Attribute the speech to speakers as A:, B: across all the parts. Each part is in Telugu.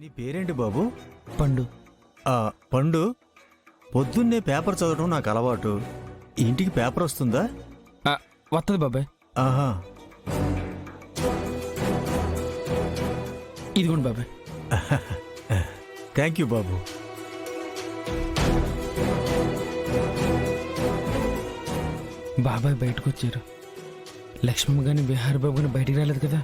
A: నీ పేరేంటి బాబు?
B: పండు.
A: పండు, పొద్దున్నే పేపర్ చదవడం నాకు అలవాటు. ఇంటికి పేపర్ వస్తుందా?
B: వస్తుంది బాబాయ్.
A: ఆహా,
B: ఇదిగోండి బాబాయ్.
A: థ్యాంక్ యూ బాబు.
B: బాబాయ్ బయటకు వచ్చారు. లక్ష్మమ్మ గాని బిహారీ బాబు గాని బయటికి రాలేదు కదా.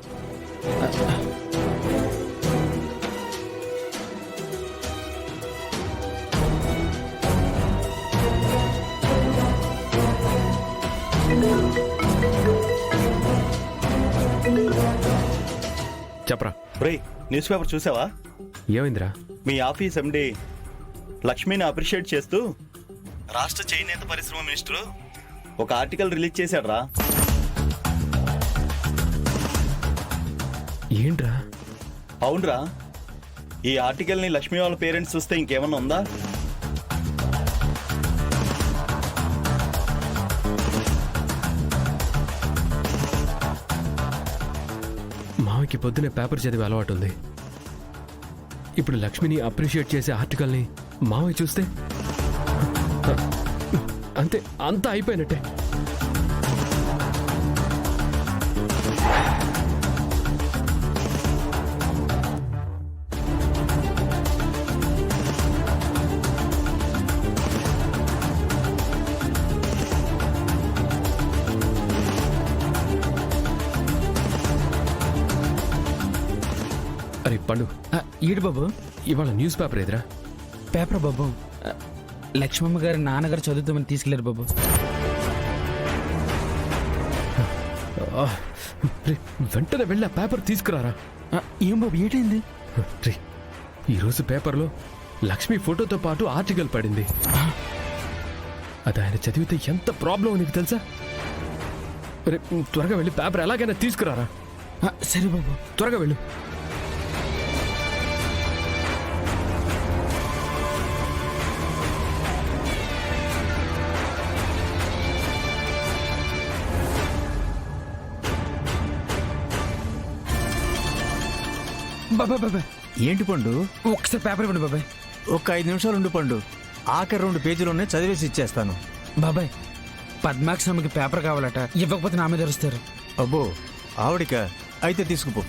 C: చెప్పరా.
D: రే, న్యూస్ పేపర్ చూసావా?
C: ఏమైందిరా?
D: మీ ఆఫీస్ ఎండి లక్ష్మిని అప్రిషియేట్ చేస్తూ రాష్ట్ర చేనేత పరిశ్రమ మినిస్టర్ ఒక ఆర్టికల్ రిలీజ్ చేశాడ్రా.
C: ఏంట్రా?
D: అవునరా, ఈ ఆర్టికల్ని లక్ష్మి వాళ్ళ పేరెంట్స్ చూస్తే ఇంకేమన్నా ఉందా?
C: మామకి పొద్దునే పేపర్ చదివే అలవాటు ఉంది. ఇప్పుడు లక్ష్మిని అప్రిషియేట్ చేసే ఆర్టికల్ని మామయ్య చూస్తే అంతే, అంతా అయిపోయినట్టే. అరే పండు,
B: ఈడు బాబు.
C: ఇవాళ న్యూస్ పేపర్ ఏదిరా?
B: పేపర్ బాబు. లక్ష్మమ్మ గారి నాన్నగారు చదువుతామని తీసుకెళ్లారు బాబు.
C: రే, వెంటనే వెళ్ళి ఆ పేపర్ తీసుకురారా.
B: ఏం బాబు, ఏంటైంది?
C: రే, ఈరోజు పేపర్లో లక్ష్మి ఫోటోతో పాటు ఆర్టికల్ పడింది. అది ఆయన చదివితే ఎంత ప్రాబ్లం నీకు తెలుసా? రే, త్వరగా వెళ్ళి పేపర్ ఎలాగైనా తీసుకురారా.
B: సరే బాబు,
C: త్వరగా వెళ్ళు.
B: బాబాయ్ బాబాయ్,
A: ఏంటి పండు?
B: ఒక్కసారి పేపర్ ఇవ్వండి బాబాయ్.
A: ఒక్క 5 నిమిషాలు ఉండు పండు. ఆఖరి 2 పేజీలోనే చదివేసి ఇచ్చేస్తాను.
B: బాబాయ్, పద్మాక్షమ్మకి పేపర్ కావాలట. ఇవ్వకపోతే నా మీద అరుస్తారు.
A: అబ్బో, ఆవిడికా? అయితే తీసుకుపో.